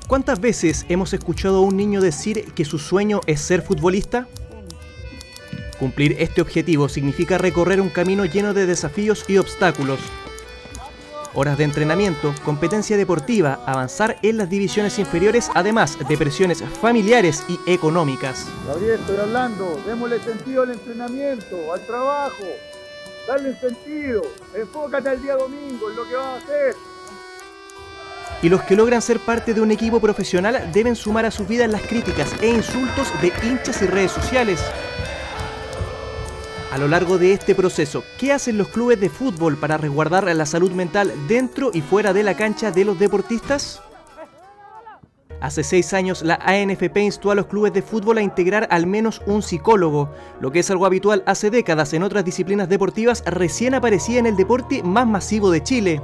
¿Cuántas veces hemos escuchado a un niño decir que su sueño es ser futbolista? Cumplir este objetivo significa recorrer un camino lleno de desafíos y obstáculos. Horas de entrenamiento, competencia deportiva, avanzar en las divisiones inferiores, además de presiones familiares y económicas. Gabriel, estoy hablando, démosle sentido al entrenamiento, al trabajo, dale sentido, enfócate al día domingo en lo que vas a hacer. Y los que logran ser parte de un equipo profesional deben sumar a sus vidas las críticas e insultos de hinchas y redes sociales. A lo largo de este proceso, ¿qué hacen los clubes de fútbol para resguardar la salud mental dentro y fuera de la cancha de los deportistas? Hace 6 años, la ANFP instó a los clubes de fútbol a integrar al menos un psicólogo, lo que es algo habitual hace décadas en otras disciplinas deportivas, recién aparecía en el deporte más masivo de Chile.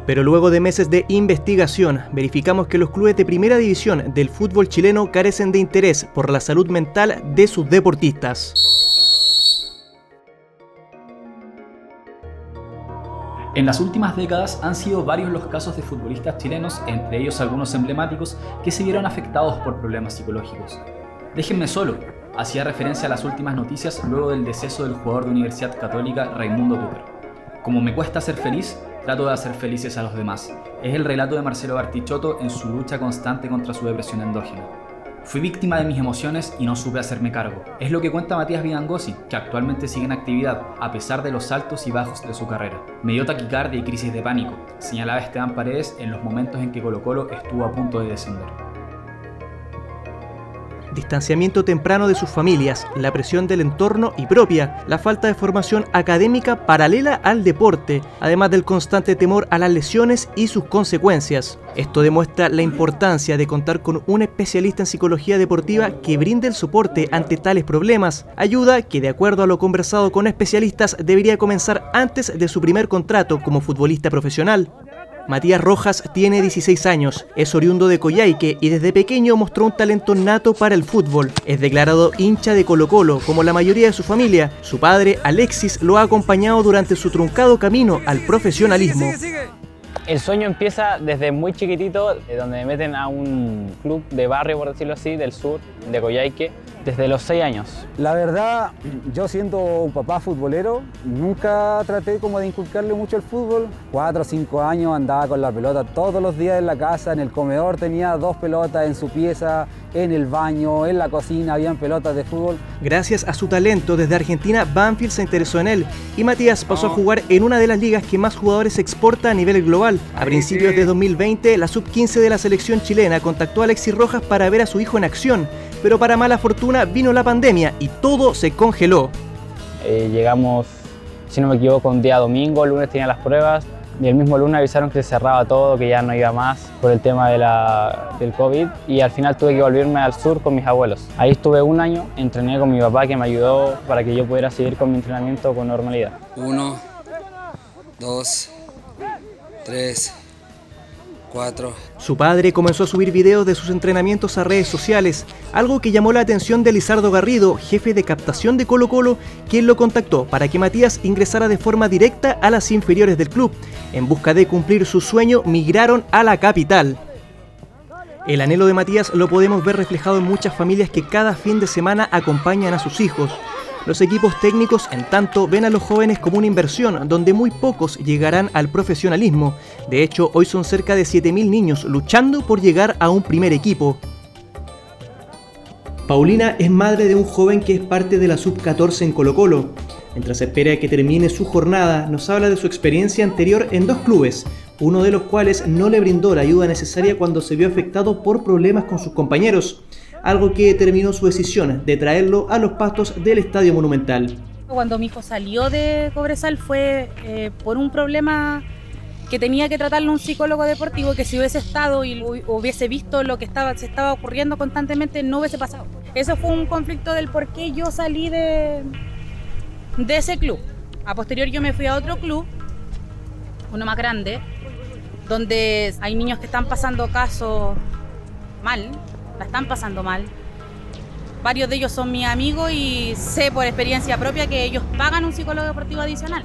Pero luego de meses de investigación, verificamos que los clubes de primera división del fútbol chileno carecen de interés por la salud mental de sus deportistas. En las últimas décadas han sido varios los casos de futbolistas chilenos, entre ellos algunos emblemáticos, que se vieron afectados por problemas psicológicos. Déjenme solo, hacía referencia a las últimas noticias luego del deceso del jugador de Universidad Católica Raimundo Tupper. Como me cuesta ser feliz, trato de hacer felices a los demás. Es el relato de Marcelo Bartichotto en su lucha constante contra su depresión endógena. Fui víctima de mis emociones y no supe hacerme cargo. Es lo que cuenta Matías Vidangosi, que actualmente sigue en actividad, a pesar de los altos y bajos de su carrera. Me dio taquicardia y crisis de pánico, señalaba Esteban Paredes en los momentos en que Colo-Colo estuvo a punto de descender. Distanciamiento temprano de sus familias, la presión del entorno y propia, la falta de formación académica paralela al deporte, además del constante temor a las lesiones y sus consecuencias. Esto demuestra la importancia de contar con un especialista en psicología deportiva que brinde el soporte ante tales problemas, ayuda que, de acuerdo a lo conversado con especialistas, debería comenzar antes de su primer contrato como futbolista profesional. Matías Rojas tiene 16 años, es oriundo de Coyhaique y desde pequeño mostró un talento nato para el fútbol. Es declarado hincha de Colo-Colo, como la mayoría de su familia. Su padre, Alexis, lo ha acompañado durante su truncado camino al profesionalismo. El sueño empieza desde muy chiquitito, donde me meten a un club de barrio, por decirlo así, del sur, de Coyhaique, desde los 6 años. La verdad, yo siendo un papá futbolero, nunca traté como de inculcarle mucho el fútbol. 4 o 5 años andaba con la pelota todos los días en la casa, en el comedor tenía 2 pelotas en su pieza, en el baño, en la cocina, habían pelotas de fútbol. Gracias a su talento, desde Argentina, Banfield se interesó en él y Matías pasó a jugar en una de las ligas que más jugadores exporta a nivel global. A principios de 2020, la sub-15 de la selección chilena contactó a Alexis Rojas para ver a su hijo en acción, pero para mala fortuna vino la pandemia y todo se congeló. Llegamos, si no me equivoco, un día domingo, el lunes tenía las pruebas y el mismo lunes avisaron que se cerraba todo, que ya no iba más por el tema del COVID y al final tuve que volverme al sur con mis abuelos. Ahí estuve 1 año, entrené con mi papá que me ayudó para que yo pudiera seguir con mi entrenamiento con normalidad. 1, 2, 3, 4. Su padre comenzó a subir videos de sus entrenamientos a redes sociales, algo que llamó la atención de Lizardo Garrido, jefe de captación de Colo-Colo, quien lo contactó para que Matías ingresara de forma directa a las inferiores del club. En busca de cumplir su sueño, migraron a la capital. El anhelo de Matías lo podemos ver reflejado en muchas familias que cada fin de semana acompañan a sus hijos. Los equipos técnicos, en tanto, ven a los jóvenes como una inversión, donde muy pocos llegarán al profesionalismo. De hecho, hoy son cerca de 7.000 niños luchando por llegar a un primer equipo. Paulina es madre de un joven que es parte de la sub-14 en Colo-Colo. Mientras espera que termine su jornada, nos habla de su experiencia anterior en 2 clubes, uno de los cuales no le brindó la ayuda necesaria cuando se vio afectado por problemas con sus compañeros, algo que determinó su decisión de traerlo a los pastos del Estadio Monumental. Cuando mi hijo salió de Cobresal fue por un problema que tenía que tratarlo un psicólogo deportivo, que si hubiese estado y hubiese visto lo que se estaba ocurriendo constantemente no hubiese pasado. Eso fue un conflicto del por qué yo salí de ese club. A posterior yo me fui a otro club, uno más grande, donde hay niños que están pasando casos mal, la están pasando mal. Varios de ellos son mis amigos y sé por experiencia propia que ellos pagan un psicólogo deportivo adicional,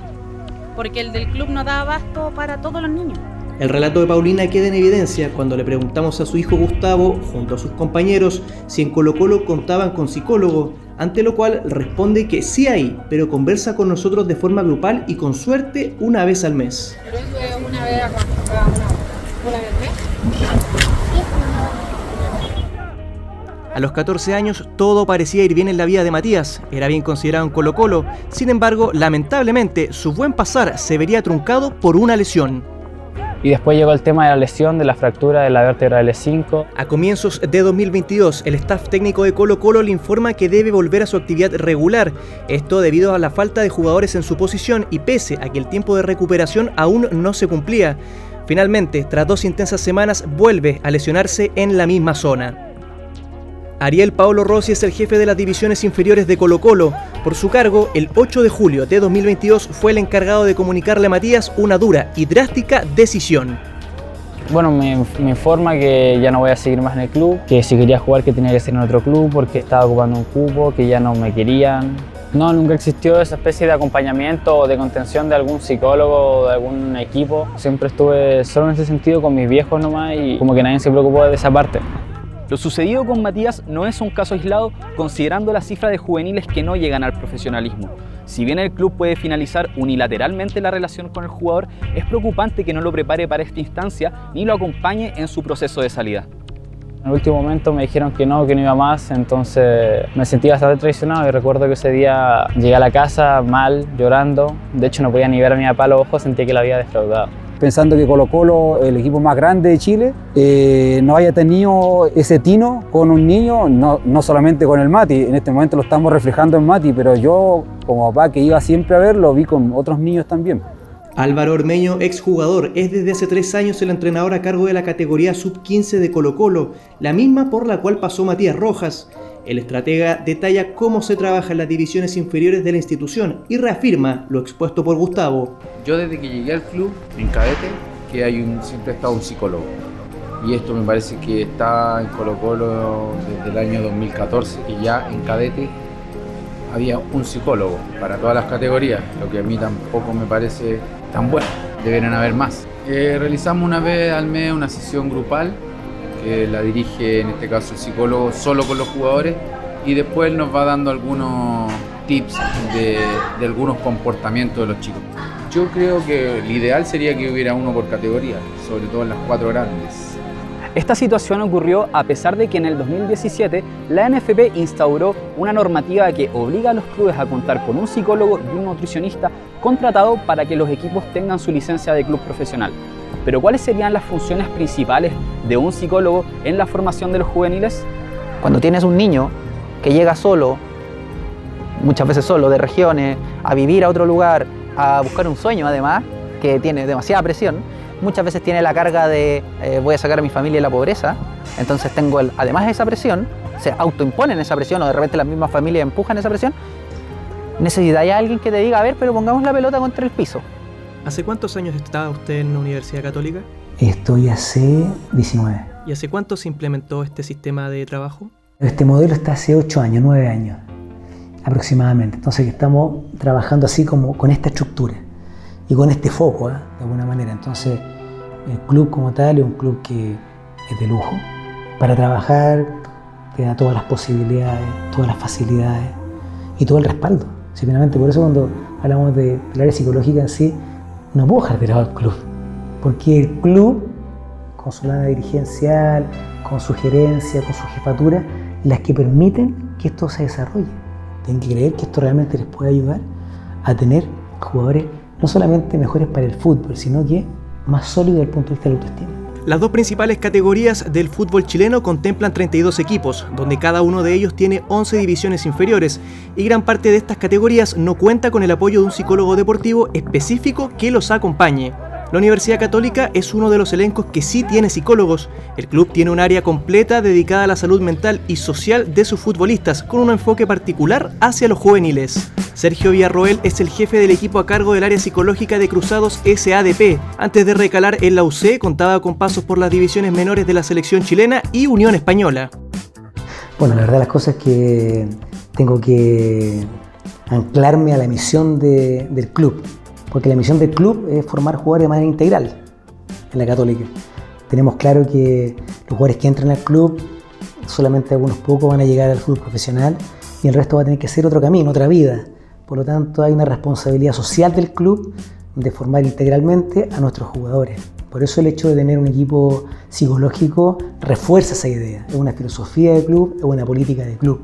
porque el del club no da abasto para todos los niños. El relato de Paulina queda en evidencia cuando le preguntamos a su hijo Gustavo, junto a sus compañeros, si en Colo-Colo contaban con psicólogo, ante lo cual responde que sí hay, pero conversa con nosotros de forma grupal y con suerte una vez al mes. ¿Pero eso es una vez al mes? A los 14 años todo parecía ir bien en la vida de Matías, era bien considerado en Colo-Colo, sin embargo, lamentablemente, su buen pasar se vería truncado por una lesión. Y después llegó el tema de la lesión, de la fractura de la vértebra L5. A comienzos de 2022, el staff técnico de Colo-Colo le informa que debe volver a su actividad regular, esto debido a la falta de jugadores en su posición y pese a que el tiempo de recuperación aún no se cumplía. Finalmente, tras 2 intensas semanas, vuelve a lesionarse en la misma zona. Ariel Paolo Rossi es el jefe de las divisiones inferiores de Colo-Colo. Por su cargo, el 8 de julio de 2022 fue el encargado de comunicarle a Matías una dura y drástica decisión. Bueno, me informa que ya no voy a seguir más en el club, que si quería jugar que tenía que ser en otro club porque estaba ocupando un cupo, que ya no me querían. No, nunca existió esa especie de acompañamiento o de contención de algún psicólogo o de algún equipo. Siempre estuve solo en ese sentido con mis viejos nomás y como que nadie se preocupó de esa parte. Lo sucedido con Matías no es un caso aislado, considerando la cifra de juveniles que no llegan al profesionalismo. Si bien el club puede finalizar unilateralmente la relación con el jugador, es preocupante que no lo prepare para esta instancia ni lo acompañe en su proceso de salida. En el último momento me dijeron que no iba más, entonces me sentí bastante traicionado y recuerdo que ese día llegué a la casa mal, llorando. De hecho no podía ni ver a mi papá a los ojos, sentía que la había defraudado. Pensando que Colo-Colo, el equipo más grande de Chile, no haya tenido ese tino con un niño, no solamente con el Mati, en este momento lo estamos reflejando en Mati, pero yo como papá que iba siempre a verlo, vi con otros niños también. Álvaro Ormeño, exjugador, es desde hace 3 años el entrenador a cargo de la categoría sub-15 de Colo-Colo, la misma por la cual pasó Matías Rojas. El estratega detalla cómo se trabaja en las divisiones inferiores de la institución y reafirma lo expuesto por Gustavo. Yo desde que llegué al club, en cadete, que siempre ha estado un psicólogo. Y esto me parece que está en Colo-Colo desde el año 2014, que ya en cadete había un psicólogo para todas las categorías, lo que a mí tampoco me parece tan bueno, deberían haber más. Realizamos una vez al mes una sesión grupal, que la dirige en este caso el psicólogo solo con los jugadores y después nos va dando algunos tips de algunos comportamientos de los chicos. Yo creo que el ideal sería que hubiera uno por categoría, sobre todo en las 4 grandes. Esta situación ocurrió a pesar de que en el 2017 la NFP instauró una normativa que obliga a los clubes a contar con un psicólogo y un nutricionista contratado para que los equipos tengan su licencia de club profesional. Pero ¿cuáles serían las funciones principales de un psicólogo en la formación de los juveniles? Cuando tienes un niño que llega solo, muchas veces solo, de regiones, a vivir a otro lugar, a buscar un sueño además, que tiene demasiada presión, muchas veces tiene la carga de voy a sacar a mi familia de la pobreza, entonces tengo además de esa presión, se autoimponen esa presión o de repente las mismas familias empujan esa presión, necesitáis a alguien que te diga, a ver, pero pongamos la pelota contra el piso. ¿Hace cuántos años está usted en la Universidad Católica? Estoy hace 19. ¿Y hace cuánto se implementó este sistema de trabajo? Este modelo está hace 8 años, 9 años aproximadamente. Entonces estamos trabajando así como con esta estructura y con este foco, de alguna manera. Entonces el club como tal es un club que es de lujo. Para trabajar te da todas las posibilidades, todas las facilidades y todo el respaldo. Sí, finalmente, por eso cuando hablamos del área psicológica en sí, no puedo dejar de lado al club, porque el club, con su lana dirigencial, con su gerencia, con su jefatura, las que permiten que esto se desarrolle. Tienen que creer que esto realmente les puede ayudar a tener jugadores no solamente mejores para el fútbol, sino que más sólidos desde el punto de vista de la autoestima. Las 2 principales categorías del fútbol chileno contemplan 32 equipos, donde cada uno de ellos tiene 11 divisiones inferiores, y gran parte de estas categorías no cuenta con el apoyo de un psicólogo deportivo específico que los acompañe. La Universidad Católica es uno de los elencos que sí tiene psicólogos. El club tiene un área completa dedicada a la salud mental y social de sus futbolistas, con un enfoque particular hacia los juveniles. Sergio Villarroel es el jefe del equipo a cargo del área psicológica de Cruzados SADP. Antes de recalar en la UC, contaba con pasos por las divisiones menores de la selección chilena y Unión Española. Bueno, la verdad las cosas es que tengo que anclarme a la misión del club, porque la misión del club es formar jugadores de manera integral. en la Católica. Tenemos claro que los jugadores que entran al club, solamente algunos pocos van a llegar al fútbol profesional y el resto va a tener que hacer otro camino, otra vida. Por lo tanto, hay una responsabilidad social del club de formar integralmente a nuestros jugadores. Por eso el hecho de tener un equipo psicológico refuerza esa idea. Es una filosofía de club, es una política de club.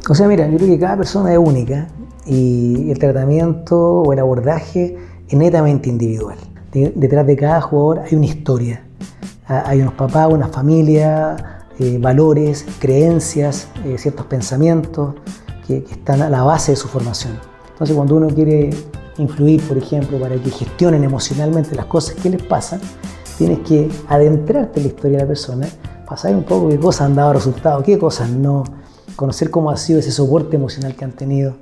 O sea, mira, yo creo que cada persona es única y el tratamiento o el abordaje es netamente individual. Detrás de cada jugador hay una historia. Hay unos papás, una familia, valores, creencias, ciertos pensamientos que están a la base de su formación. Entonces, cuando uno quiere influir, por ejemplo, para que gestionen emocionalmente las cosas que les pasan, tienes que adentrarte en la historia de la persona, para saber un poco qué cosas han dado resultados, qué cosas no, conocer cómo ha sido ese soporte emocional que han tenido.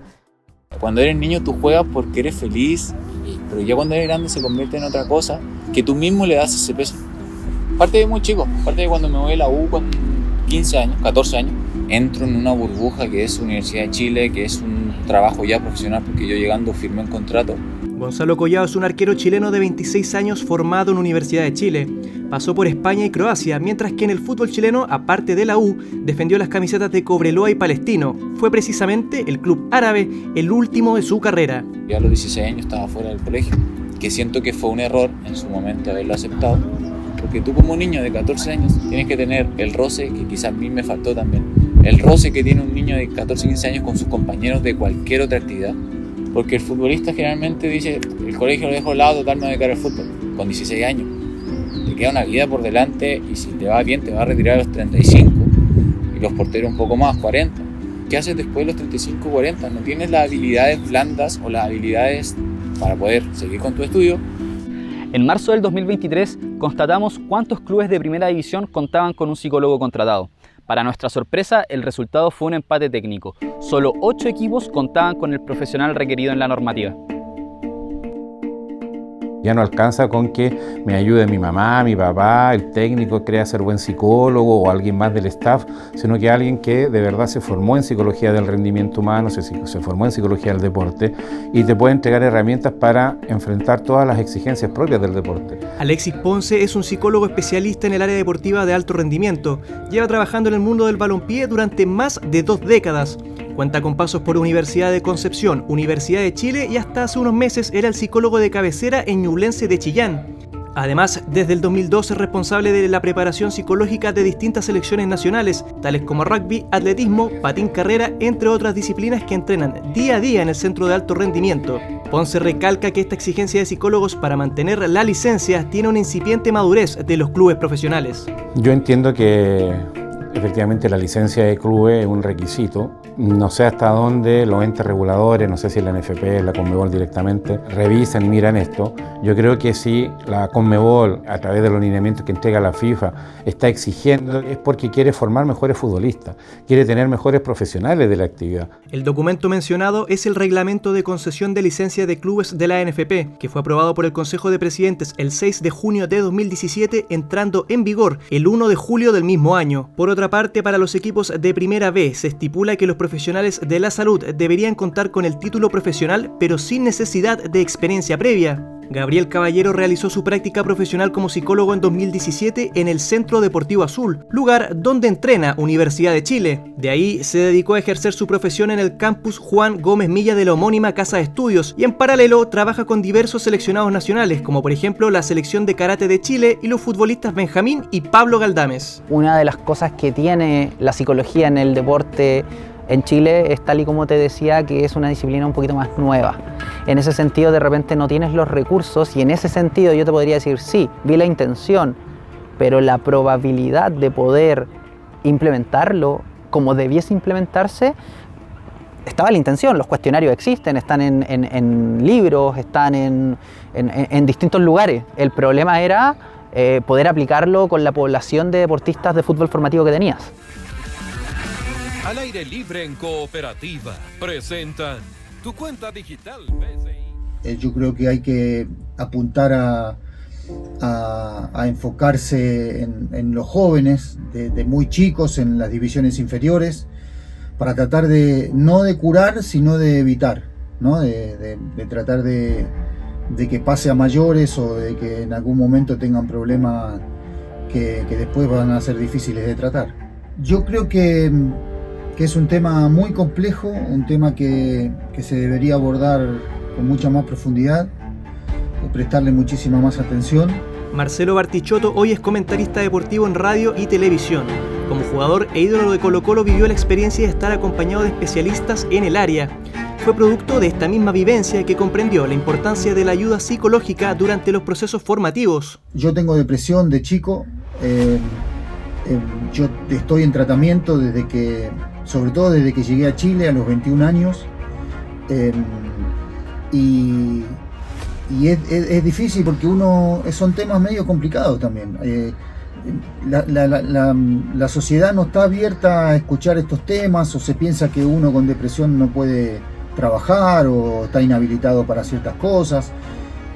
Cuando eres niño tú juegas porque eres feliz, pero ya cuando eres grande se convierte en otra cosa que tú mismo le das ese peso. Parte de muy chico, parte de cuando me voy a la U con 15 años, 14 años, entro en una burbuja que es Universidad de Chile, que es un trabajo ya profesional porque yo llegando firmé un contrato. Gonzalo Collado es un arquero chileno de 26 años formado en Universidad de Chile. Pasó por España y Croacia, mientras que en el fútbol chileno, aparte de la U, defendió las camisetas de Cobreloa y Palestino. Fue precisamente el club árabe el último de su carrera. Ya a los 16 años estaba fuera del colegio, que siento que fue un error en su momento haberlo aceptado, porque tú como niño de 14 años tienes que tener el roce, que quizás a mí me faltó también, el roce que tiene un niño de 14 15 años con sus compañeros de cualquier otra actividad. Porque el futbolista generalmente dice, el colegio lo dejo al lado, total me voy a dedicar al fútbol, con 16 años. Te queda una vida por delante y si te va bien te vas a retirar a los 35 y los porteros un poco más, 40. ¿Qué haces después de los 35, 40? No tienes las habilidades blandas o las habilidades para poder seguir con tu estudio. En marzo del 2023 constatamos cuántos clubes de primera división contaban con un psicólogo contratado. Para nuestra sorpresa, el resultado fue un empate técnico. Solo 8 equipos contaban con el profesional requerido en la normativa. Ya no alcanza con que me ayude mi mamá, mi papá, el técnico crea ser buen psicólogo o alguien más del staff, sino que alguien que de verdad se formó en psicología del rendimiento humano, se formó en psicología del deporte y te puede entregar herramientas para enfrentar todas las exigencias propias del deporte. Alexis Ponce es un psicólogo especialista en el área deportiva de alto rendimiento. Lleva trabajando en el mundo del balompié durante más de 2 décadas. Cuenta con pasos por Universidad de Concepción, Universidad de Chile y hasta hace unos meses era el psicólogo de cabecera en Ñublense de Chillán. Además, desde el 2012 es responsable de la preparación psicológica de distintas selecciones nacionales, tales como rugby, atletismo, patín carrera, entre otras disciplinas que entrenan día a día en el Centro de Alto Rendimiento. Ponce recalca que esta exigencia de psicólogos para mantener la licencia tiene una incipiente madurez de los clubes profesionales. Yo entiendo que efectivamente la licencia de clubes es un requisito. No sé hasta dónde los entes reguladores, no sé si la NFP, la Conmebol directamente, revisan, miran esto. Yo creo que si la Conmebol, a través de los lineamientos que entrega la FIFA, está exigiendo, es porque quiere formar mejores futbolistas, quiere tener mejores profesionales de la actividad. El documento mencionado es el Reglamento de Concesión de Licencia de Clubes de la NFP, que fue aprobado por el Consejo de Presidentes el 6 de junio de 2017, entrando en vigor el 1 de julio del mismo año. Por otra parte, para los equipos de Primera B, se estipula que los profesionales de la salud deberían contar con el título profesional, pero sin necesidad de experiencia previa. Gabriel Caballero realizó su práctica profesional como psicólogo en 2017 en el Centro Deportivo Azul, lugar donde entrena Universidad de Chile. De ahí se dedicó a ejercer su profesión en el campus Juan Gómez Milla de la homónima Casa de Estudios y en paralelo trabaja con diversos seleccionados nacionales, como por ejemplo la selección de karate de Chile y los futbolistas Benjamín y Pablo Galdames. Una de las cosas que tiene la psicología en el deporte en Chile es, tal y como te decía, que es una disciplina un poquito más nueva. En ese sentido, de repente no tienes los recursos y en ese sentido yo te podría decir, sí, vi la intención, pero la probabilidad de poder implementarlo como debiese implementarse, estaba la intención. Los cuestionarios existen, están en libros, están en distintos lugares. El problema era poder aplicarlo con la población de deportistas de fútbol formativo que tenías. Al aire libre en Cooperativa presentan Tu Cuenta Digital BCI. Yo creo que hay que apuntar a enfocarse en los jóvenes de muy chicos, en las divisiones inferiores, para tratar no de curar, sino de evitar, ¿no? de tratar de que pase a mayores o de que en algún momento tengan problemas que después van a ser difíciles de tratar. Yo creo que es un tema muy complejo, un tema que se debería abordar con mucha más profundidad, prestarle muchísima más atención. Marcelo Bartichotto hoy es comentarista deportivo en radio y televisión. Como jugador e ídolo de Colo-Colo vivió la experiencia de estar acompañado de especialistas en el área. Fue producto de esta misma vivencia que comprendió la importancia de la ayuda psicológica durante los procesos formativos. Yo tengo depresión de chico, yo estoy en tratamiento sobre todo desde que llegué a Chile a los 21 años, y es difícil porque son temas medio complicados también. La sociedad no está abierta a escuchar estos temas, o se piensa que uno con depresión no puede trabajar o está inhabilitado para ciertas cosas,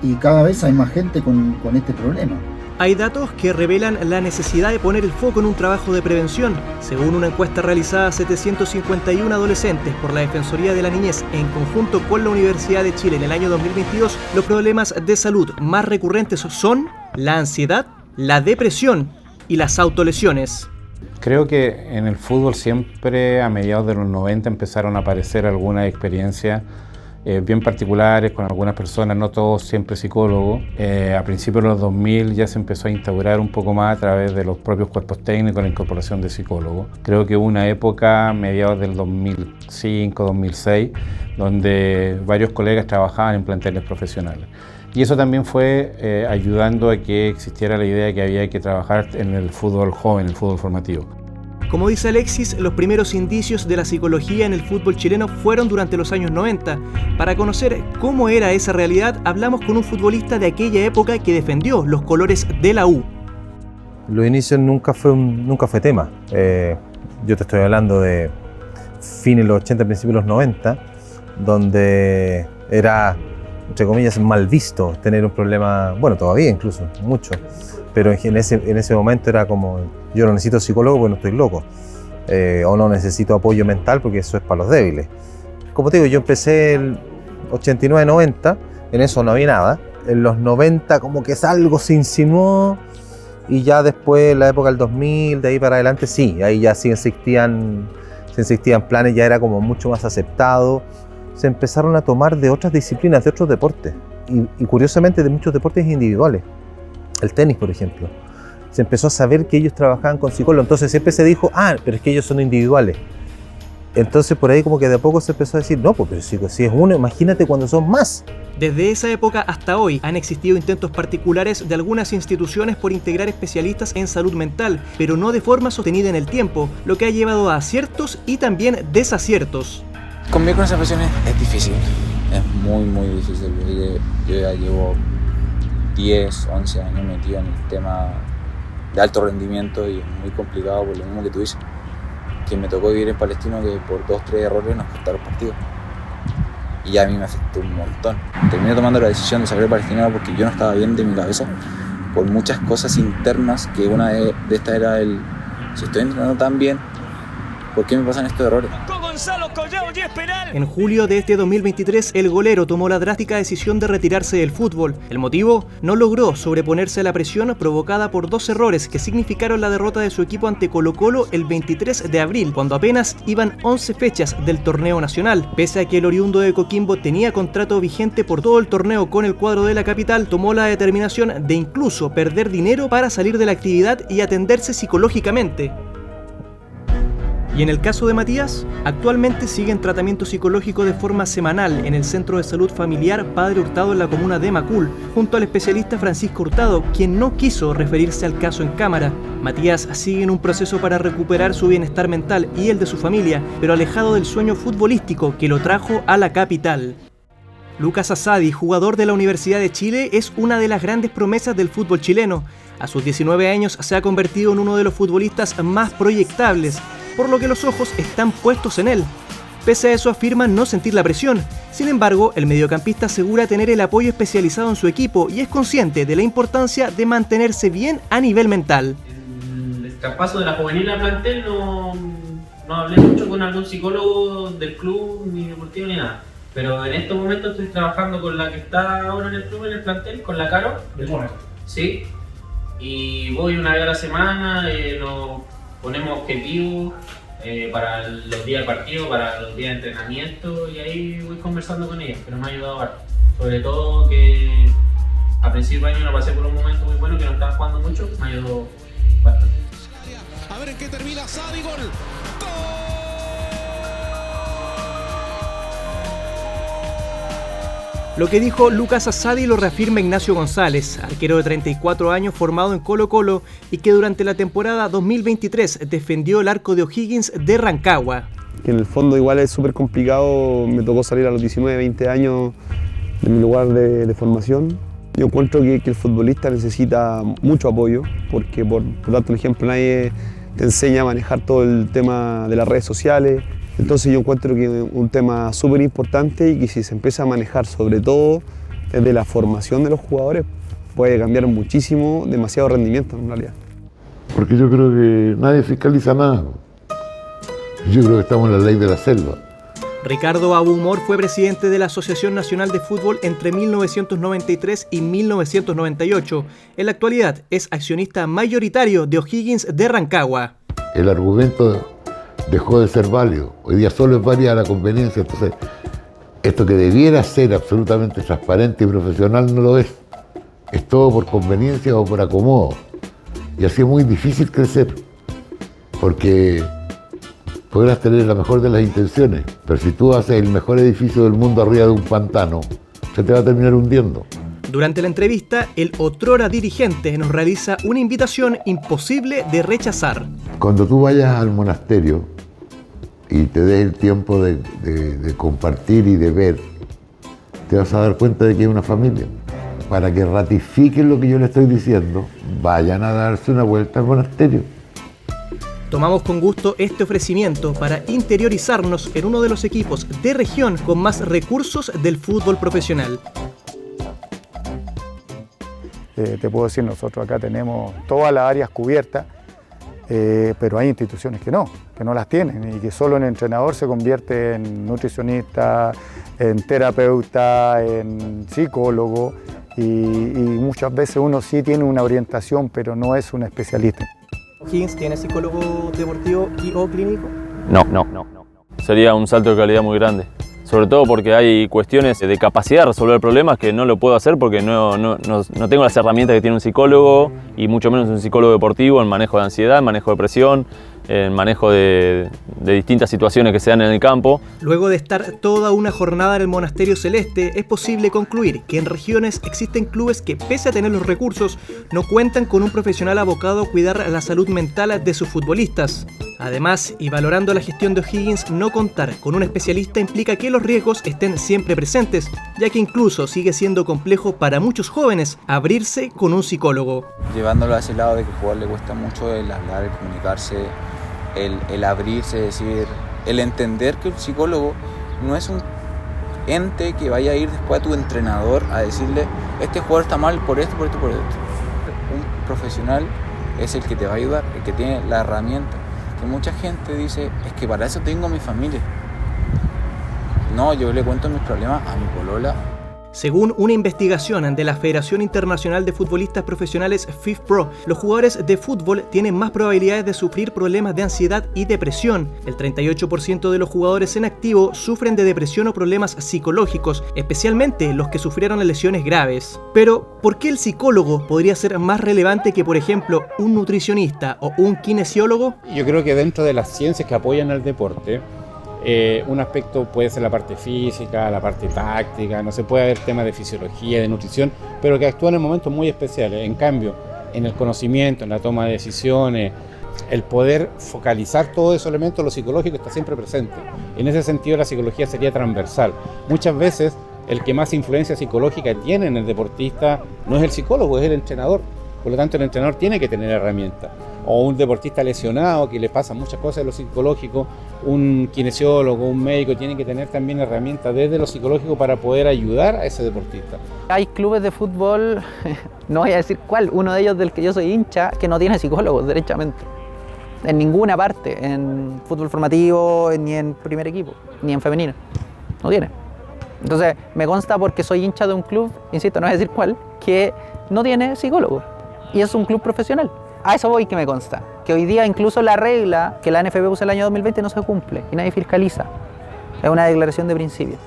y cada vez hay más gente con este problema. Hay datos que revelan la necesidad de poner el foco en un trabajo de prevención. Según una encuesta realizada a 751 adolescentes por la Defensoría de la Niñez en conjunto con la Universidad de Chile en el año 2022, los problemas de salud más recurrentes son la ansiedad, la depresión y las autolesiones. Creo que en el fútbol siempre a mediados de los 90 empezaron a aparecer algunas experiencias bien particulares con algunas personas, no todos siempre psicólogos. A principios de los 2000 ya se empezó a instaurar un poco más a través de los propios cuerpos técnicos la incorporación de psicólogos. Creo que hubo una época, mediados del 2005-2006, donde varios colegas trabajaban en planteles profesionales. Y eso también fue ayudando a que existiera la idea de que había que trabajar en el fútbol joven, el fútbol formativo. Como dice Alexis, los primeros indicios de la psicología en el fútbol chileno fueron durante los años 90. Para conocer cómo era esa realidad, hablamos con un futbolista de aquella época que defendió los colores de la U. Los inicios nunca fue tema. Yo te estoy hablando de fines de los 80, principios de los 90, donde era, entre comillas, mal visto tener un problema, bueno, todavía incluso, mucho. Pero en ese momento era como, yo no necesito psicólogo porque no estoy loco, o no necesito apoyo mental porque eso es para los débiles. Como te digo, yo empecé el 89-90, en eso no había nada. En los 90 como que algo se insinuó, y ya después, en la época del 2000, de ahí para adelante, sí, ahí ya sí existían planes, ya era como mucho más aceptado. Se empezaron a tomar de otras disciplinas, de otros deportes, y curiosamente de muchos deportes individuales. El tenis, por ejemplo. Se empezó a saber que ellos trabajaban con psicólogos, entonces siempre se dijo, pero es que ellos son individuales. Entonces por ahí como que de a poco se empezó a decir, no, pues pero si es uno, imagínate cuando son más. Desde esa época hasta hoy han existido intentos particulares de algunas instituciones por integrar especialistas en salud mental, pero no de forma sostenida en el tiempo, lo que ha llevado a aciertos y también desaciertos. Convivir con esa presión es difícil, es muy difícil. Yo ya llevo 10, 11 años metido en el tema de alto rendimiento y es muy complicado por lo mismo que tú dices, que me tocó vivir en Palestino, que por 2-3 errores nos costaron partidos y a mí me afectó un montón. Terminé tomando la decisión de salir de Palestino porque yo no estaba bien de mi cabeza por muchas cosas internas, que una de estas era si estoy entrenando tan bien, ¿por qué me pasan estos errores? En julio de este 2023, el golero tomó la drástica decisión de retirarse del fútbol. El motivo: no logró sobreponerse a la presión provocada por 2 errores que significaron la derrota de su equipo ante Colo-Colo el 23 de abril, cuando apenas iban 11 fechas del torneo nacional. Pese a que el oriundo de Coquimbo tenía contrato vigente por todo el torneo con el cuadro de la capital, tomó la determinación de incluso perder dinero para salir de la actividad y atenderse psicológicamente. Y en el caso de Matías, actualmente sigue en tratamiento psicológico de forma semanal en el Centro de Salud Familiar Padre Hurtado en la comuna de Macul, junto al especialista Francisco Hurtado, quien no quiso referirse al caso en cámara. Matías sigue en un proceso para recuperar su bienestar mental y el de su familia, pero alejado del sueño futbolístico que lo trajo a la capital. Lucas Asadi, jugador de la Universidad de Chile, es una de las grandes promesas del fútbol chileno. A sus 19 años se ha convertido en uno de los futbolistas más proyectables, por lo que los ojos están puestos en él. Pese a eso, afirma no sentir la presión. Sin embargo, el mediocampista asegura tener el apoyo especializado en su equipo y es consciente de la importancia de mantenerse bien a nivel mental. El traspaso de la juvenil al plantel no hablé mucho con algún psicólogo del club, ni deportivo, ni nada. Pero en estos momentos estoy trabajando con la que está ahora en el club, en el plantel, con la Caro. Sí. Y voy una vez a la semana, nos ponemos objetivos para los días de partido, para los días de entrenamiento, y ahí voy conversando con ella, pero me ha ayudado harto. Sobre todo que a principio de año no pasé por un momento muy bueno, que no estaba jugando mucho, me ayudó bastante. A ver en qué termina Sadi, gol. Lo que dijo Lucas Asadi lo reafirma Ignacio González, arquero de 34 años formado en Colo-Colo y que durante la temporada 2023 defendió el arco de O'Higgins de Rancagua. Que en el fondo igual es súper complicado, me tocó salir a los 19, 20 años de mi lugar de formación. Yo encuentro que el futbolista necesita mucho apoyo, porque por darte un ejemplo, nadie te enseña a manejar todo el tema de las redes sociales. Entonces yo encuentro que es un tema súper importante y que si se empieza a manejar sobre todo desde la formación de los jugadores puede cambiar muchísimo, demasiado rendimiento en realidad. Porque yo creo que nadie fiscaliza nada. Yo creo que estamos en la ley de la selva. Ricardo Abumor fue presidente de la Asociación Nacional de Fútbol entre 1993 y 1998. En la actualidad es accionista mayoritario de O'Higgins de Rancagua. El argumento dejó de ser válido. Hoy día solo es válida la conveniencia. Entonces, esto que debiera ser absolutamente transparente y profesional no lo es. Es todo por conveniencia o por acomodo. Y así es muy difícil crecer. Porque podrás tener la mejor de las intenciones, pero si tú haces el mejor edificio del mundo arriba de un pantano, se te va a terminar hundiendo. Durante la entrevista, el otrora dirigente nos realiza una invitación imposible de rechazar. Cuando tú vayas al monasterio y te des el tiempo de compartir y de ver, te vas a dar cuenta de que es una familia. Para que ratifiquen lo que yo le estoy diciendo, vayan a darse una vuelta al monasterio. Tomamos con gusto este ofrecimiento para interiorizarnos en uno de los equipos de región con más recursos del fútbol profesional. Te puedo decir, nosotros acá tenemos todas las áreas cubiertas, pero hay instituciones que no las tienen y que solo un entrenador se convierte en nutricionista, en terapeuta, en psicólogo y muchas veces uno sí tiene una orientación, pero no es un especialista. ¿O'Higgins tiene psicólogo deportivo y o clínico? No. Sería un salto de calidad muy grande. Sobre todo porque hay cuestiones de capacidad de resolver problemas que no lo puedo hacer porque no tengo las herramientas que tiene un psicólogo y mucho menos un psicólogo deportivo en manejo de ansiedad, en manejo de presión, en manejo de distintas situaciones que se dan en el campo. Luego de estar toda una jornada en el Monasterio Celeste, es posible concluir que en regiones existen clubes que, pese a tener los recursos, no cuentan con un profesional abocado a cuidar la salud mental de sus futbolistas. Además, y valorando la gestión de O'Higgins, no contar con un especialista implica que los riesgos estén siempre presentes, ya que incluso sigue siendo complejo para muchos jóvenes abrirse con un psicólogo. Llevándolo a ese lado de que al jugador le cuesta mucho el hablar, el comunicarse, el abrirse, es decir, el entender que un psicólogo no es un ente que vaya a ir después a tu entrenador a decirle este jugador está mal por esto, por esto, por esto. Un profesional es el que te va a ayudar, el que tiene la herramienta. Que mucha gente dice, es que para eso tengo mi familia. No, yo le cuento mis problemas a mi polola. Según una investigación de la Federación Internacional de Futbolistas Profesionales FIFPro, los jugadores de fútbol tienen más probabilidades de sufrir problemas de ansiedad y depresión. El 38% de los jugadores en activo sufren de depresión o problemas psicológicos, especialmente los que sufrieron lesiones graves. Pero, ¿por qué el psicólogo podría ser más relevante que, por ejemplo, un nutricionista o un kinesiólogo? Yo creo que dentro de las ciencias que apoyan al deporte, un aspecto puede ser la parte física, la parte táctica, no se puede haber temas de fisiología, de nutrición, pero que actúan en momentos muy especiales. En cambio, en el conocimiento, en la toma de decisiones, el poder focalizar todos esos elementos, lo psicológico está siempre presente. En ese sentido, la psicología sería transversal. Muchas veces, el que más influencia psicológica tiene en el deportista no es el psicólogo, es el entrenador. Por lo tanto, el entrenador tiene que tener herramientas. O un deportista lesionado que le pasa muchas cosas de lo psicológico, un kinesiólogo, un médico tiene que tener también herramientas desde lo psicológico para poder ayudar a ese deportista. Hay clubes de fútbol, no voy a decir cuál, uno de ellos del que yo soy hincha, que no tiene psicólogos derechamente. En ninguna parte, en fútbol formativo, ni en primer equipo, ni en femenino. No tiene. Entonces, me consta porque soy hincha de un club, insisto, no voy a decir cuál, que no tiene psicólogo. Y es un club profesional. A eso voy, que me consta. Que hoy día incluso la regla que la NFP puso el año 2020 no se cumple y nadie fiscaliza. Es una declaración de principio.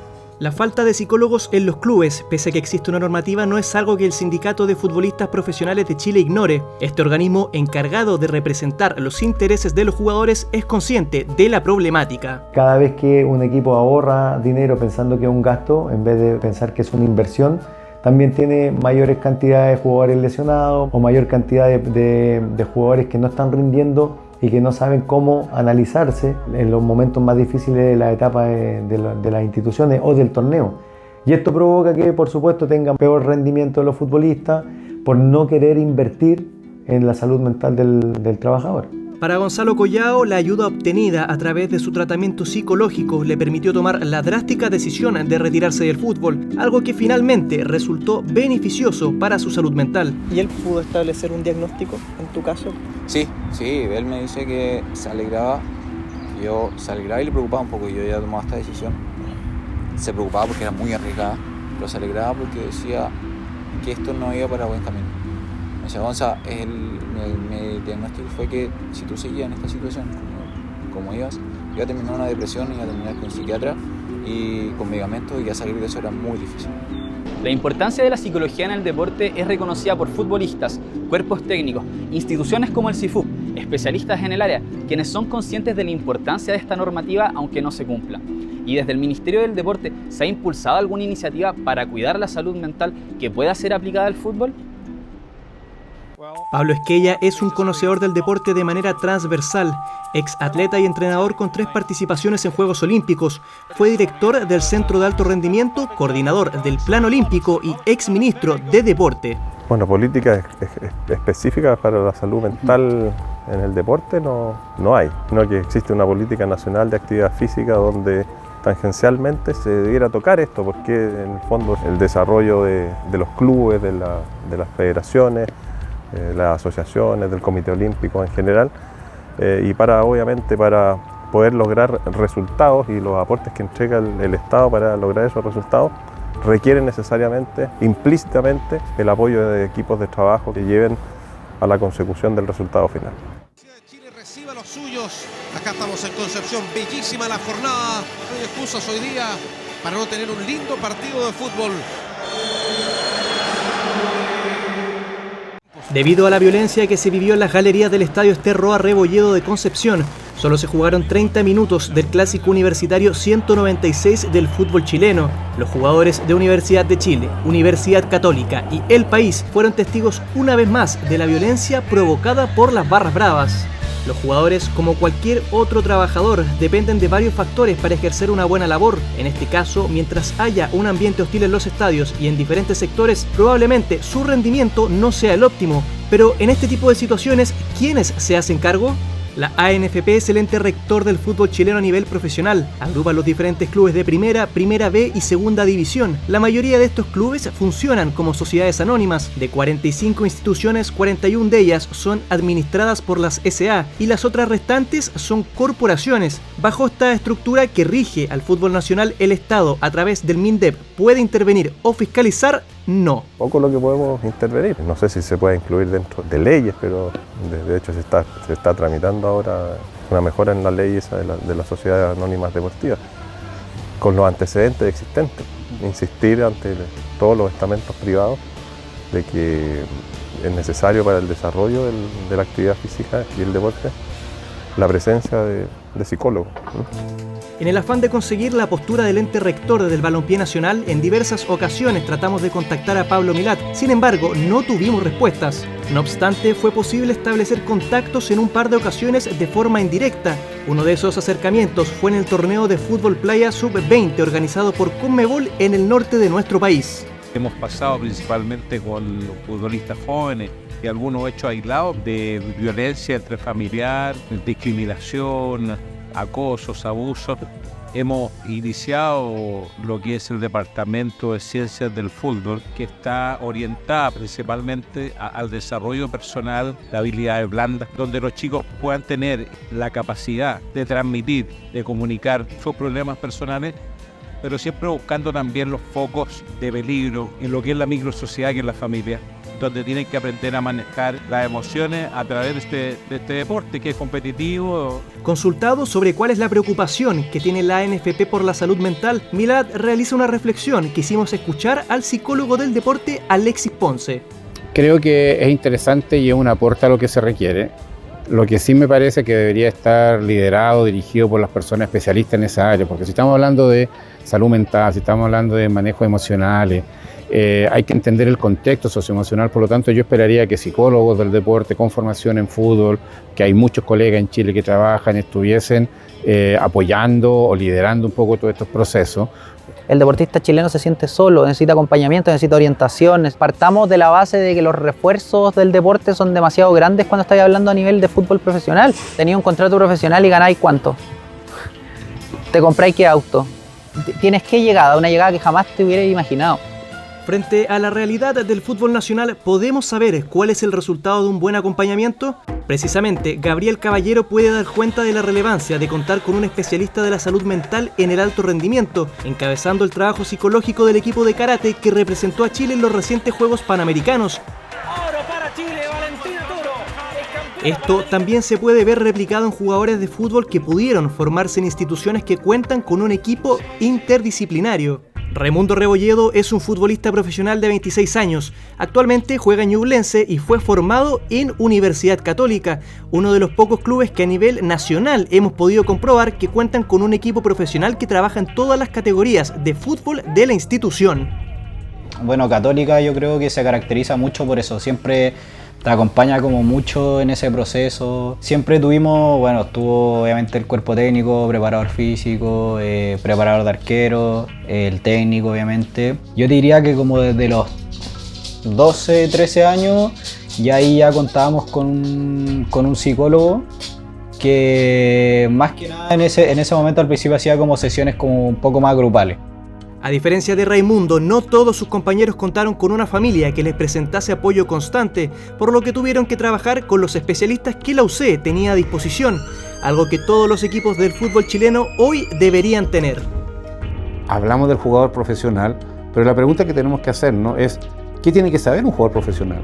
La falta de psicólogos en los clubes, pese a que existe una normativa, no es algo que el Sindicato de Futbolistas Profesionales de Chile ignore. Este organismo, encargado de representar los intereses de los jugadores, es consciente de la problemática. Cada vez que un equipo ahorra dinero pensando que es un gasto, en vez de pensar que es una inversión, también tiene mayores cantidades de jugadores lesionados o mayor cantidad de jugadores que no están rindiendo y que no saben cómo analizarse en los momentos más difíciles de la etapa de las instituciones o del torneo. Y esto provoca que, por supuesto, tengan peor rendimiento de los futbolistas por no querer invertir en la salud mental del trabajador. Para Gonzalo Collao, la ayuda obtenida a través de su tratamiento psicológico le permitió tomar la drástica decisión de retirarse del fútbol, algo que finalmente resultó beneficioso para su salud mental. ¿Y él pudo establecer un diagnóstico en tu caso? Sí, él me dice que se alegraba y le preocupaba un poco. Yo ya tomaba esta decisión. Se preocupaba porque era muy arriesgada, pero se alegraba porque decía que esto no iba para buen camino. Me decía, Gonza, mi diagnóstico fue que si tú seguías en esta situación como ibas, iba a terminar una depresión, iba a terminar con un psiquiatra y con medicamentos, y ya salir de eso era muy difícil. La importancia de la psicología en el deporte es reconocida por futbolistas, cuerpos técnicos, instituciones como el CIFU, especialistas en el área, quienes son conscientes de la importancia de esta normativa aunque no se cumpla. Y desde el Ministerio del Deporte, ¿se ha impulsado alguna iniciativa para cuidar la salud mental que pueda ser aplicada al fútbol? Pablo Esquella es un conocedor del deporte de manera transversal, ex atleta y entrenador con 3 participaciones en Juegos Olímpicos, fue director del Centro de Alto Rendimiento, coordinador del Plan Olímpico y ex ministro de Deporte. Bueno, políticas específicas para la salud mental en el deporte no hay, sino que existe una política nacional de actividad física donde tangencialmente se debiera tocar esto, porque en el fondo el desarrollo de los clubes, de las federaciones, las asociaciones, del Comité Olímpico en general, y obviamente para poder lograr resultados, y los aportes que entrega el Estado para lograr esos resultados requieren necesariamente, implícitamente, el apoyo de equipos de trabajo que lleven a la consecución del resultado final. Chile reciba los suyos. Acá estamos en Concepción, bellísima la jornada. No hay excusas hoy día para no tener un lindo partido de fútbol. Debido a la violencia que se vivió en las galerías del Estadio Ester Roa Rebolledo de Concepción, solo se jugaron 30 minutos del Clásico Universitario 196 del fútbol chileno. Los jugadores de Universidad de Chile, Universidad Católica y El País fueron testigos una vez más de la violencia provocada por las barras bravas. Los jugadores, como cualquier otro trabajador, dependen de varios factores para ejercer una buena labor. En este caso, mientras haya un ambiente hostil en los estadios y en diferentes sectores, probablemente su rendimiento no sea el óptimo. Pero en este tipo de situaciones, ¿quiénes se hacen cargo? La ANFP es el ente rector del fútbol chileno a nivel profesional. Agrupa los diferentes clubes de primera, primera B y segunda división. La mayoría de estos clubes funcionan como sociedades anónimas. De 45 instituciones, 41 de ellas son administradas por las SA y las otras restantes son corporaciones. Bajo esta estructura que rige al fútbol nacional, el Estado, a través del MINDEP, ¿puede intervenir o fiscalizar? No. Poco lo que podemos intervenir. No sé si se puede incluir dentro de leyes, pero de hecho se está tramitando ahora una mejora en la ley esa de las sociedades anónimas deportivas, con los antecedentes existentes. Insistir ante todos los estamentos privados de que es necesario para el desarrollo de la actividad física y el deporte la presencia de psicólogos. En el afán de conseguir la postura del ente rector del balompié nacional, en diversas ocasiones tratamos de contactar a Pablo Milat. Sin embargo, no tuvimos respuestas. No obstante, fue posible establecer contactos en un par de ocasiones de forma indirecta. Uno de esos acercamientos fue en el torneo de fútbol playa sub-20 organizado por Conmebol en el norte de nuestro país. Hemos pasado principalmente con los futbolistas jóvenes y algunos hechos aislados de violencia intrafamiliar, discriminación, acosos, abusos. Hemos iniciado lo que es el Departamento de Ciencias del Fútbol, que está orientada principalmente al desarrollo personal de habilidades blandas, donde los chicos puedan tener la capacidad de transmitir, de comunicar sus problemas personales pero siempre buscando también los focos de peligro en lo que es la microsociedad y en la familia, donde tienen que aprender a manejar las emociones a través de este deporte que es competitivo. Consultado sobre cuál es la preocupación que tiene la ANFP por la salud mental, Milad realiza una reflexión que hicimos escuchar al psicólogo del deporte Alexis Ponce. Creo que es interesante y es un aporte a lo que se requiere. Lo que sí me parece que debería estar liderado, dirigido por las personas especialistas en esa área, porque si estamos hablando de salud mental, si estamos hablando de manejo emocionales, hay que entender el contexto socioemocional. Por lo tanto, yo esperaría que psicólogos del deporte con formación en fútbol, que hay muchos colegas en Chile que trabajan, estuviesen apoyando o liderando un poco todos estos procesos. El deportista chileno se siente solo, necesita acompañamiento, necesita orientación. Partamos de la base de que los refuerzos del deporte son demasiado grandes cuando estáis hablando a nivel de fútbol profesional. Tenéis un contrato profesional y ganáis ¿cuánto? ¿Te compráis qué auto? Tienes que llegar a una llegada que jamás te hubieras imaginado. Frente a la realidad del fútbol nacional, ¿podemos saber cuál es el resultado de un buen acompañamiento? Precisamente, Gabriel Caballero puede dar cuenta de la relevancia de contar con un especialista de la salud mental en el alto rendimiento, encabezando el trabajo psicológico del equipo de karate que representó a Chile en los recientes Juegos Panamericanos. ¡Oro para Chile, Valentín Turo! Esto también se puede ver replicado en jugadores de fútbol que pudieron formarse en instituciones que cuentan con un equipo interdisciplinario. Raimundo Rebolledo es un futbolista profesional de 26 años. Actualmente juega en Ñublense y fue formado en Universidad Católica, uno de los pocos clubes que a nivel nacional hemos podido comprobar que cuentan con un equipo profesional que trabaja en todas las categorías de fútbol de la institución. Bueno, Católica yo creo que se caracteriza mucho por eso, siempre te acompaña como mucho en ese proceso. Siempre tuvimos, bueno, estuvo obviamente el cuerpo técnico, preparador físico, preparador de arquero, el técnico obviamente. Yo te diría que como desde los 12, 13 años ya ahí ya contábamos con un psicólogo que más que nada en ese momento al principio hacía como sesiones como un poco más grupales. A diferencia de Raimundo, no todos sus compañeros contaron con una familia que les presentase apoyo constante, por lo que tuvieron que trabajar con los especialistas que la UC tenía a disposición, algo que todos los equipos del fútbol chileno hoy deberían tener. Hablamos del jugador profesional, pero la pregunta que tenemos que hacernos es ¿qué tiene que saber un jugador profesional?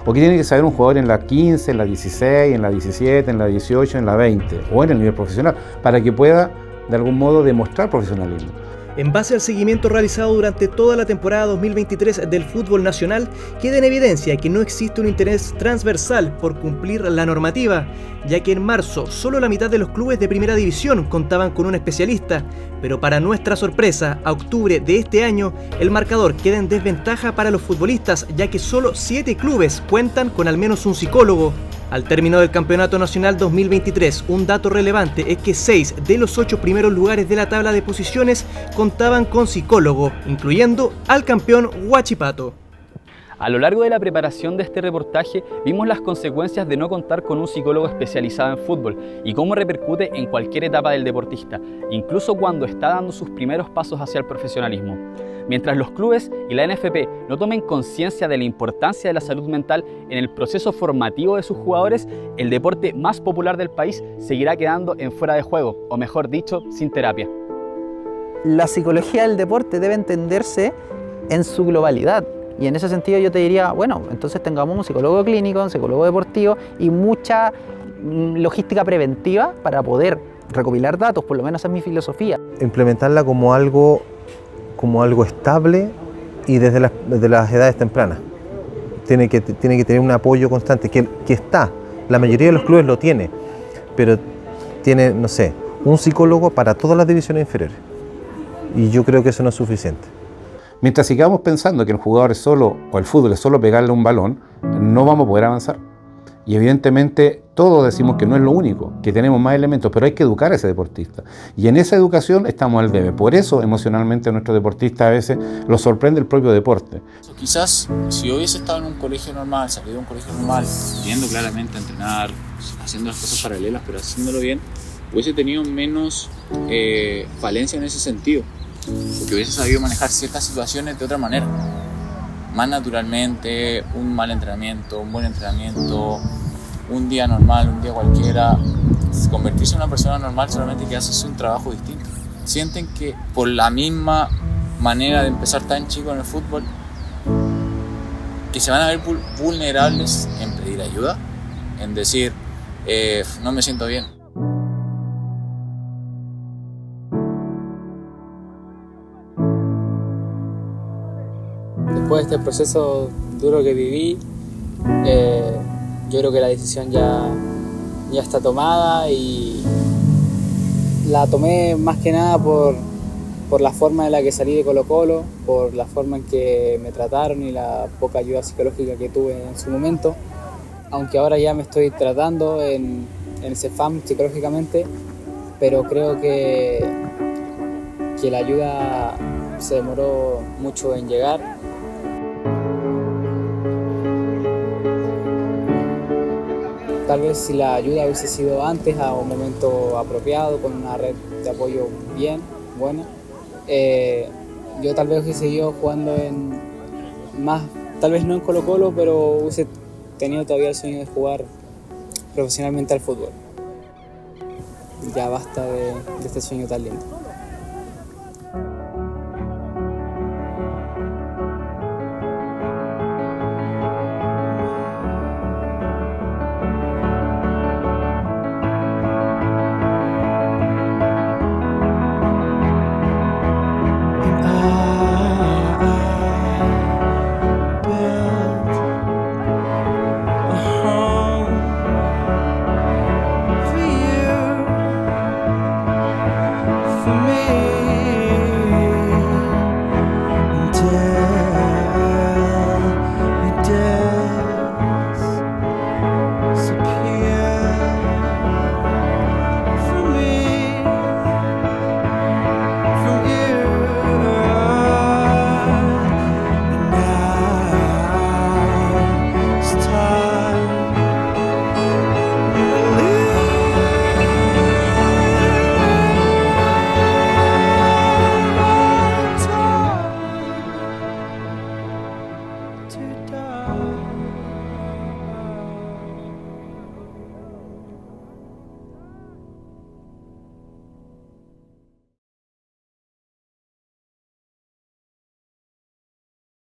¿O qué tiene que saber un jugador en la 15, en la 16, en la 17, en la 18, en la 20 o en el nivel profesional para que pueda de algún modo demostrar profesionalismo? En base al seguimiento realizado durante toda la temporada 2023 del fútbol nacional, queda en evidencia que no existe un interés transversal por cumplir la normativa, ya que en marzo solo la mitad de los clubes de primera división contaban con un especialista, pero para nuestra sorpresa, a octubre de este año, el marcador queda en desventaja para los futbolistas, ya que solo 7 clubes cuentan con al menos un psicólogo. Al término del Campeonato Nacional 2023, un dato relevante es que 6 de los 8 primeros lugares de la tabla de posiciones contaban con psicólogo, incluyendo al campeón Huachipato. A lo largo de la preparación de este reportaje vimos las consecuencias de no contar con un psicólogo especializado en fútbol y cómo repercute en cualquier etapa del deportista, incluso cuando está dando sus primeros pasos hacia el profesionalismo. Mientras los clubes y la NFP no tomen conciencia de la importancia de la salud mental en el proceso formativo de sus jugadores, el deporte más popular del país seguirá quedando en fuera de juego, o mejor dicho, sin terapia. La psicología del deporte debe entenderse en su globalidad. Y en ese sentido yo te diría, bueno, entonces tengamos un psicólogo clínico, un psicólogo deportivo y mucha logística preventiva para poder recopilar datos, por lo menos esa es mi filosofía. Implementarla como algo estable y desde las edades tempranas. Tiene que tener un apoyo constante, que está, la mayoría de los clubes lo tiene, pero tiene, no sé, un psicólogo para todas las divisiones inferiores. Y yo creo que eso no es suficiente. Mientras sigamos pensando que el jugador es solo, o el fútbol es solo pegarle un balón, no vamos a poder avanzar. Y evidentemente todos decimos que no es lo único, que tenemos más elementos, pero hay que educar a ese deportista. Y en esa educación estamos al debe. Por eso emocionalmente a nuestros deportistas a veces los sorprende el propio deporte. Quizás si yo hubiese estado en un colegio normal, salido de un colegio normal, yendo claramente a entrenar, haciendo las cosas paralelas, pero haciéndolo bien, hubiese tenido menos falencia en ese sentido. Porque hubiese sabido manejar ciertas situaciones de otra manera. Más naturalmente, un mal entrenamiento, un buen entrenamiento, un día normal, un día cualquiera. Convertirse en una persona normal solamente que haces un trabajo distinto. sienten que por la misma manera de empezar tan chico en el fútbol, que se van a ver vulnerables en pedir ayuda, en decir, no me siento bien. Después de este proceso duro que viví, yo creo que la decisión ya está tomada y la tomé más que nada por la forma en la que salí de Colo-Colo, por la forma en que me trataron y la poca ayuda psicológica que tuve en su momento. Aunque ahora ya me estoy tratando en CEFAM psicológicamente, pero creo que la ayuda se demoró mucho en llegar. Tal vez si la ayuda hubiese sido antes, a un momento apropiado, con una red de apoyo buena, yo tal vez hubiese seguido jugando tal vez no en Colo-Colo, pero hubiese tenido todavía el sueño de jugar profesionalmente al fútbol. Ya basta de este sueño tan lindo.